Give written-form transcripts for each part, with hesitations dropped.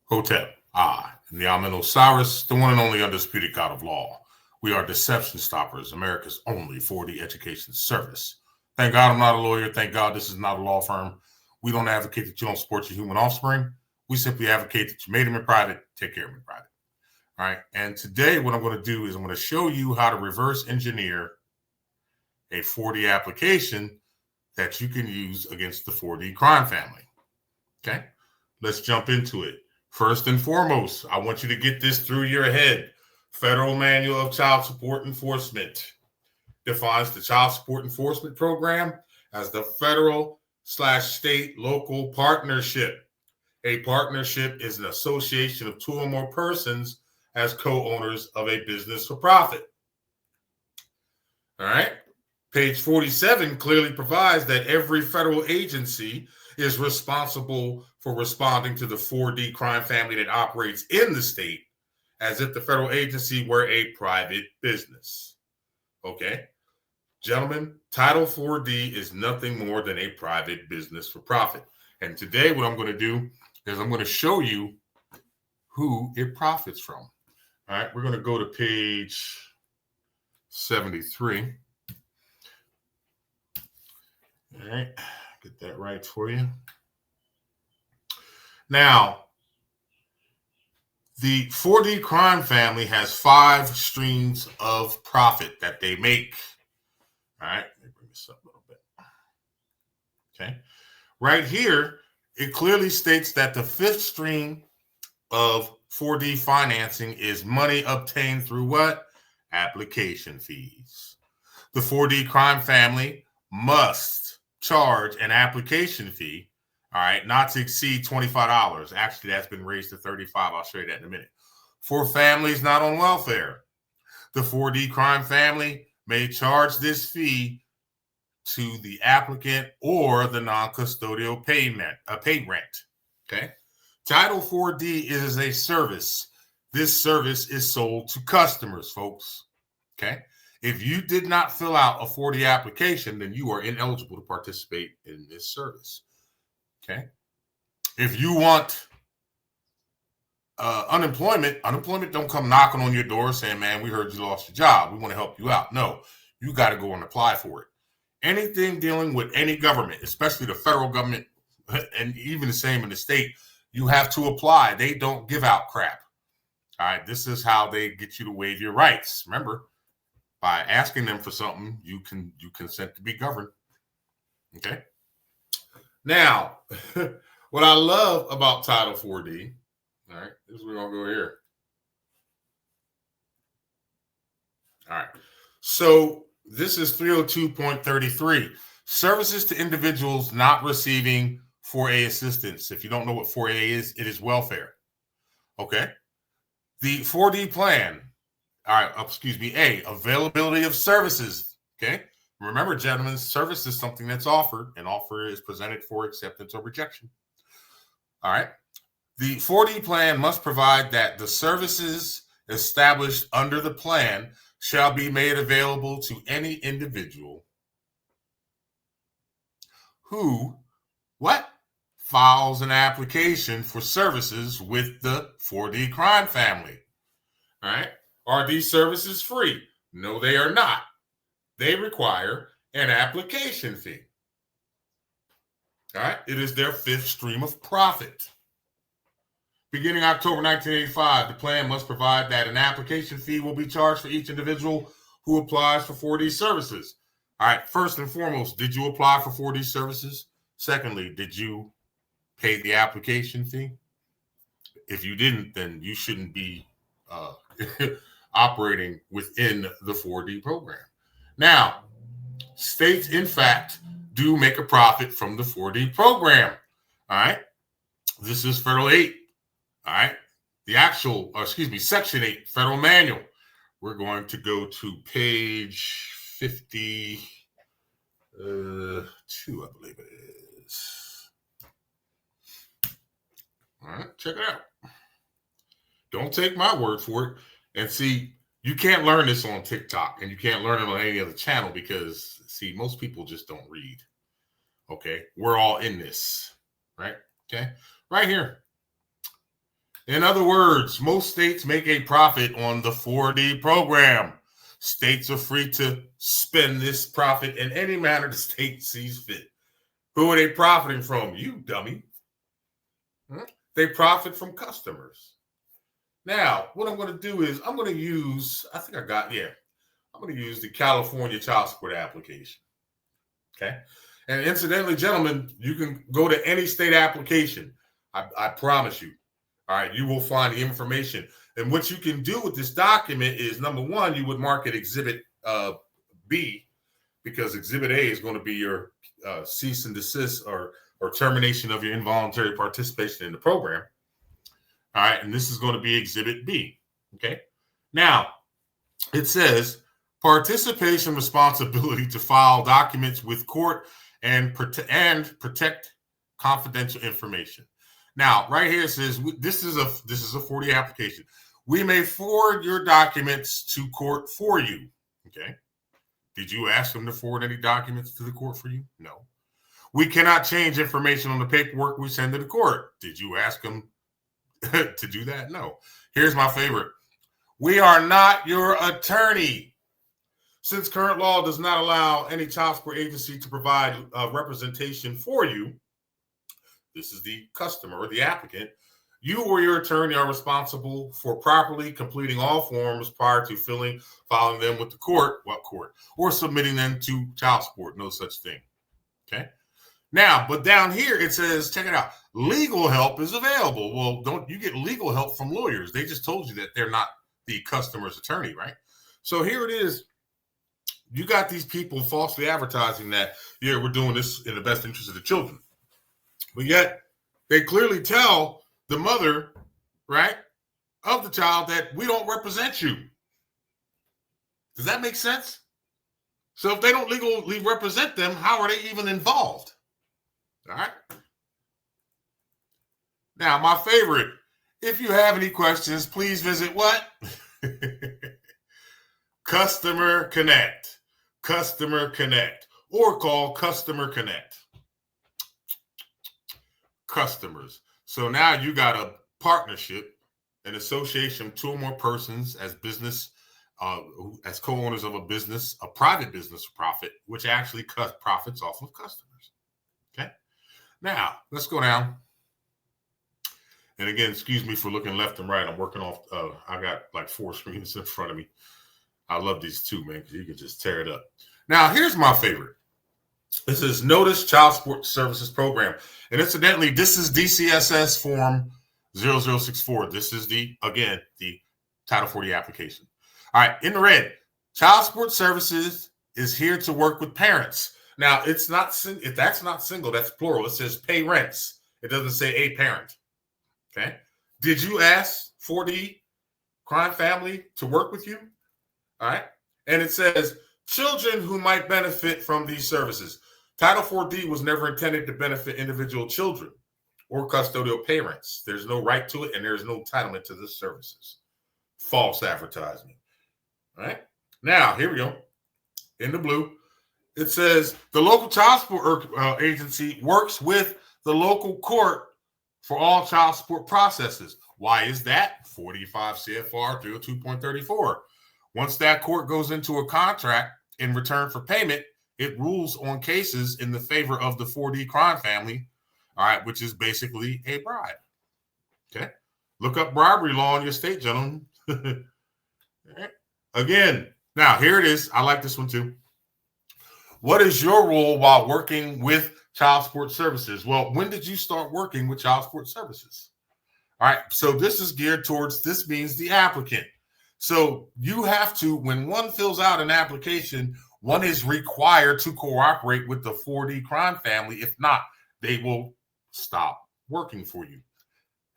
Hotep, and the Amen Osiris, the one and only undisputed God of law. We are Deception Stoppers, America's only 4D education service. Thank God I'm not a lawyer. Thank God this is not a law firm. We don't advocate that you don't support your human offspring. We simply advocate that you made them in private, take care of them in private. All right. And today, what I'm going to do is I'm going to show you how to reverse engineer a 4D application that you can use against the 4D crime family. Okay. Let's jump into it. First and foremost, I want you to get this through your head. Federal Manual of Child Support Enforcement defines the Child Support Enforcement Program as the federal/state local partnership. A partnership is an association of two or more persons as co-owners of a business for profit. All right. Page 47 clearly provides that every federal agency is responsible for responding to the 4D crime family that operates in the state as if the federal agency were a private business. Okay. Gentlemen, Title 4D is nothing more than a private business for profit. And today what I'm going to do is I'm going to show you who it profits from. All right. We're going to go to page 73. All right. Get that right for you. Now, the 4D crime family has 5 streams of profit that they make. All right, let me bring this up a little bit. Okay, right here, it clearly states that the 5th stream of 4D financing is money obtained through what? Application fees. The 4D crime family must charge an application fee, all right, not to exceed $25. Actually, that's been raised to $35. I'll show you that in a minute. For families not on welfare, the 4D crime family may charge this fee to the applicant or the non-custodial paid rent. Okay. Title 4D is a service. This service is sold to customers, folks. Okay. If you did not fill out a 4D application, then you are ineligible to participate in this service. Okay. If you want unemployment don't come knocking on your door saying, man, we heard you lost your job. We want to help you out. No, you got to go and apply for it. Anything dealing with any government, especially the federal government, and even the same in the state, you have to apply. They don't give out crap. All right. This is how they get you to waive your rights. Remember, by asking them for something, you consent to be governed. Okay. Now, what I love about Title 4D, all right, this is where we're going to go here. All right. So this is 302.33. Services to individuals not receiving 4A assistance. If you don't know what 4A is, it is welfare. Okay. The 4D plan. All right. Excuse me. A, availability of services. Okay. Remember, gentlemen, service is something that's offered. An offer is presented for acceptance or rejection. All right. The 4D plan must provide that the services established under the plan shall be made available to any individual who, files an application for services with the 4D crime family. All right. Are these services free? No, they are not. They require an application fee. All right. It is their 5th stream of profit. Beginning October 1985, the plan must provide that an application fee will be charged for each individual who applies for 4D services. All right. First and foremost, did you apply for 4D services? Secondly, did you pay the application fee? If you didn't, then you shouldn't be operating within the 4D program. Now, states, in fact, do make a profit from the 4D program. All right. This is Federal 8. All right. Section 8, Federal Manual. We're going to go to page 52, I believe it is. All right. Check it out. Don't take my word for it. And see, you can't learn this on TikTok and you can't learn it on any other channel because, see, most people just don't read. Okay. We're all in this, right? Okay. Right here. In other words, most states make a profit on the 4D program. States are free to spend this profit in any manner the state sees fit. Who are they profiting from? You dummy. They profit from customers. Now, what I'm going to do is I'm going to use, I'm going to use the California child support application. Okay. And incidentally, gentlemen, you can go to any state application. I promise you. All right. You will find the information. And what you can do with this document is, number one, you would mark it Exhibit B, because Exhibit A is going to be your cease and desist or termination of your involuntary participation in the program. All right. And this is going to be Exhibit B. Okay. Now, it says participation responsibility to file documents with court and protect confidential information. Now, right here it says this is a 4D application. We may forward your documents to court for you. Okay. Did you ask them to forward any documents to the court for you? No. We cannot change information on the paperwork we send to the court. Did you ask them to do that? No. Here's my favorite. We are not your attorney. Since current law does not allow any child support agency to provide representation for you, this is the customer or the applicant, you or your attorney are responsible for properly completing all forms prior to filing them with the court, or submitting them to child support. No such thing. Okay. Now, but down here it says, check it out. Legal help is available. Well, don't you get legal help from lawyers? They just told you that they're not the customer's attorney, right? So here it is. You got these people falsely advertising that, yeah, we're doing this in the best interest of the children. But yet they clearly tell the mother, right, of the child that we don't represent you. Does that make sense? So if they don't legally represent them, how are they even involved? All right. Now, my favorite, if you have any questions, please visit what? Customer Connect. Customer Connect, or call Customer Connect. Customers. So now you got a partnership, an association of two or more persons as business, as co-owners of a business, a private business profit, which actually profits off of customers. Okay. Now let's go down. And again, excuse me for looking left and right. I'm working off. I got like 4 screens in front of me. I love these two, man, because you can just tear it up. Now, here's my favorite. This is Notice Child Support Services Program. And incidentally, this is DCSS Form 0064. This is the Title 40 application. All right, in the red, Child Support Services is here to work with parents. Now, it's not, if that's not single, that's plural. It says pay rents. It doesn't say a parent. Okay. Did you ask 4D crime family to work with you? All right. And it says children who might benefit from these services. Title 4D was never intended to benefit individual children or custodial parents. There's no right to it, and there's no entitlement to the services. False advertising. All right. Now, here we go. In the blue, it says the local child support agency works with the local court for all child support processes. Why is that? 45 CFR 302.34. Once that court goes into a contract in return for payment, it rules on cases in the favor of the 4D crime family, all right, which is basically a bribe. Okay. Look up bribery law in your state, gentlemen. Right. Again, now here it is. I like this one too. What is your role while working with child support services? Well, when did you start working with child support services? All right. So this is geared towards, this means the applicant. So you have to, when one fills out an application, one is required to cooperate with the 4D crime family. If not, they will stop working for you.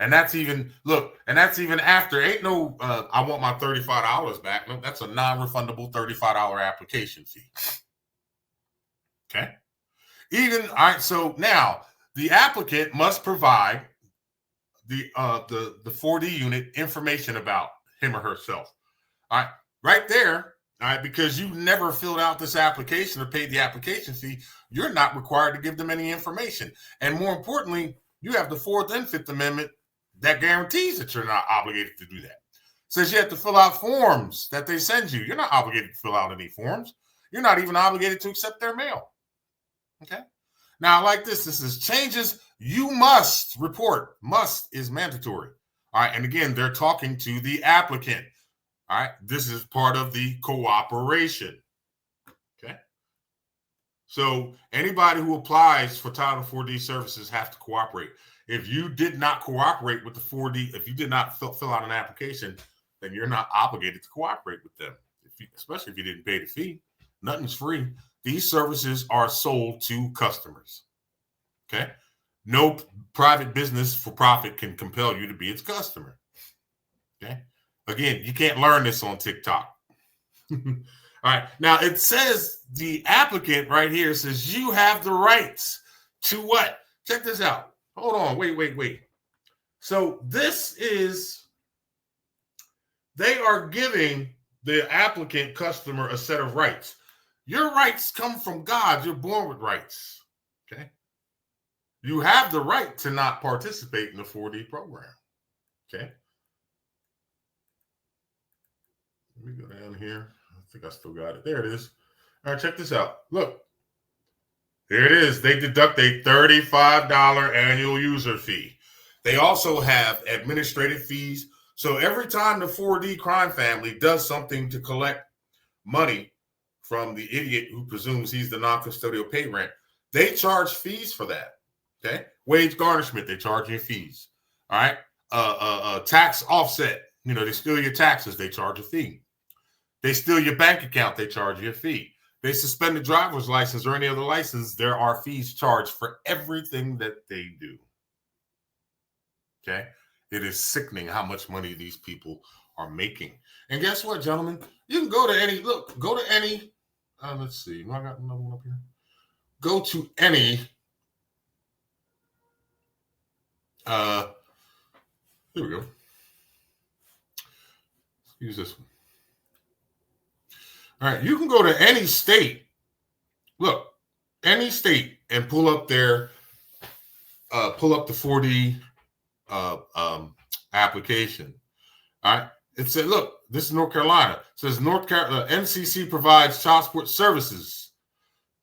And that's even, look, and that's even after, ain't no, I want my $35 back. No, that's a non-refundable $35 application fee. Okay. Even, all right, so now the applicant must provide the 4D unit information about him or herself. All right, right there, all right, because you never filled out this application or paid the application fee, you're not required to give them any information. And more importantly, you have the 4th and 5th Amendment that guarantees that you're not obligated to do that. It says you have to fill out forms that they send you. You're not obligated to fill out any forms. You're not even obligated to accept their mail. Okay. Now, like this is changes you must report. Must is mandatory. All right. And again, they're talking to the applicant. All right. This is part of the cooperation. Okay. So anybody who applies for Title 4D services have to cooperate. If you did not cooperate with the 4D, if you did not fill out an application, then you're not obligated to cooperate with them, especially if you didn't pay the fee. Nothing's free. These services are sold to customers. Okay? No private business for profit can compel you to be its customer. Okay? Again, you can't learn this on TikTok. All right. Now, it says the applicant right here says you have the rights to what? Check this out. Hold on. Wait. So this is, they are giving the applicant customer a set of rights. Your rights come from God. You're born with rights. Okay. You have the right to not participate in the 4D program. Okay. Let me go down here. I think I still got it. There it is. All right, check this out. Look. There it is. They deduct a $35 annual user fee. They also have administrative fees. So every time the 4D crime family does something to collect money from the idiot who presumes he's the non-custodial pay rent, they charge fees for that. Okay. Wage garnishment, they charge you fees. All right. Tax offset, they steal your taxes, they charge a fee. They steal your bank account, they charge you a fee. They suspend a driver's license or any other license, there are fees charged for everything that they do. Okay? It is sickening how much money these people are making. And guess what, gentlemen? You can go to any, let's see. I got another one up here. Go to any, here we go. Use this one. All right, you can go to any state. Look, any state and pull up the 4D application. All right, it said, look, this is North Carolina. It says North Carolina NCC provides child support services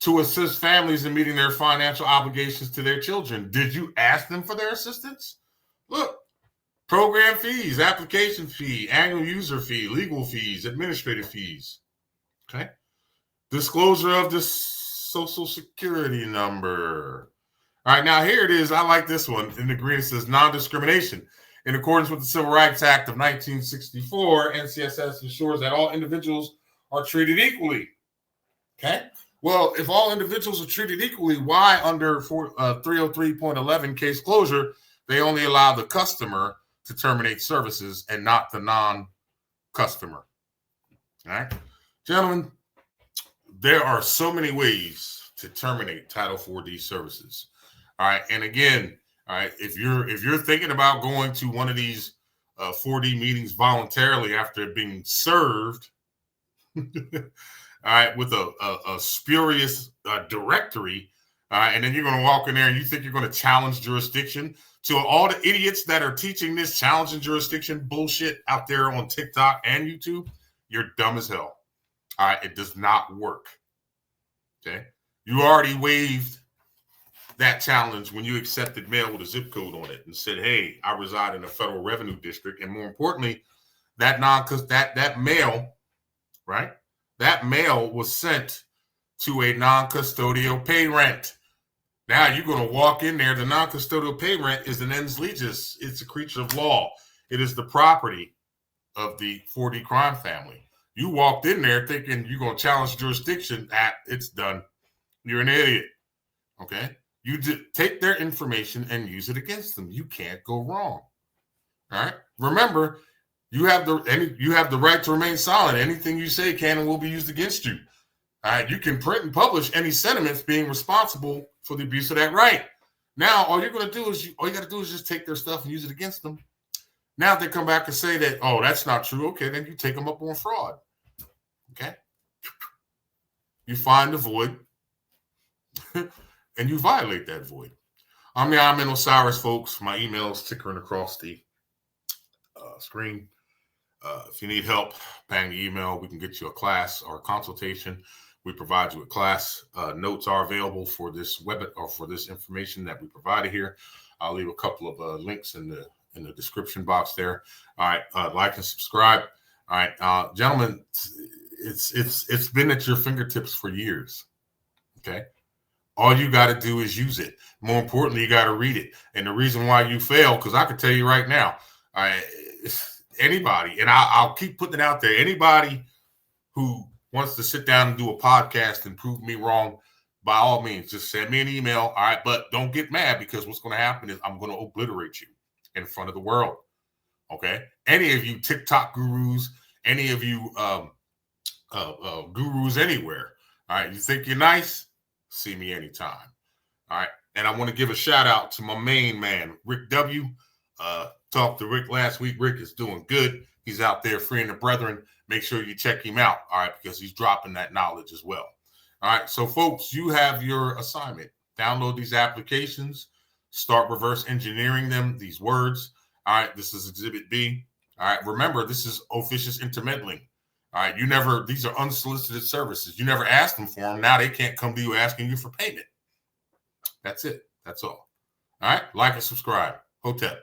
to assist families in meeting their financial obligations to their children. Did you ask them for their assistance? Look, program fees, application fee, annual user fee, legal fees, administrative fees. Okay. Disclosure of the social security number. All right. Now here it is. I like this one. In the green, it says non-discrimination. In accordance with the Civil Rights Act of 1964, NCSS ensures that all individuals are treated equally. Okay. Well, if all individuals are treated equally, why under 303.11 case closure, they only allow the customer to terminate services and not the non-customer? All right. Gentlemen, there are so many ways to terminate Title 4D services. All right. And again, all right, if you're thinking about going to one of these 4D meetings voluntarily after being served, all right, with a spurious directory, all right, and then you're going to walk in there and you think you're going to challenge jurisdiction, to all the idiots that are teaching this challenging jurisdiction bullshit out there on TikTok and YouTube, you're dumb as hell. All right, it does not work. Okay, you already waived that challenge when you accepted mail with a zip code on it and said, "Hey, I reside in a federal revenue district," and more importantly, that mail, right? That mail was sent to a non-custodial pay rent. Now you're going to walk in there. The non-custodial pay rent is an ens legis. It's a creature of law. It is the property of the 4D crime family. You walked in there thinking you're going to challenge jurisdiction. It's done. You're an idiot. Okay? You take their information and use it against them. You can't go wrong. All right? Remember, you have the right to remain silent. Anything you say can and will be used against you. All right? You can print and publish any sentiments being responsible for the abuse of that right. Now, all you got to do is just take their stuff and use it against them. Now, if they come back and say that, oh, that's not true, okay, then you take them up on fraud. Okay? You find the void and you violate that void. I'm the Osiris, folks. My email is tickering across the screen. If you need help, bang the email. We can get you a class or a consultation. We provide you with class. Notes are available for this webinar or for this information that we provided here. I'll leave a couple of links in the description box there. All right, like and subscribe. All right, gentlemen, it's been at your fingertips for years. Okay, all you got to do is use it. More importantly, you got to read it. And the reason why you fail, because I can tell you right now, anybody, and I'll keep putting it out there, anybody who wants to sit down and do a podcast and prove me wrong, by all means, just send me an email. All right, but don't get mad, because what's going to happen is I'm going to obliterate you in front of the world. Okay, any of you TikTok gurus, any of you gurus anywhere. All right, you think you're nice? See me anytime. All right, and I want to give a shout out to my main man, Rick W. Talked to Rick last week. Rick is doing good. He's out there freeing the brethren. Make sure you check him out, all right, because he's dropping that knowledge as well. All right, so folks, you have your assignment. Download these applications. Start reverse engineering them, these words. All right, this is Exhibit B. All right, remember, this is officious intermeddling. All right, these are unsolicited services. You never asked them for them. Now they can't come to you asking you for payment. That's it. That's all. All right, like and subscribe. Hotep.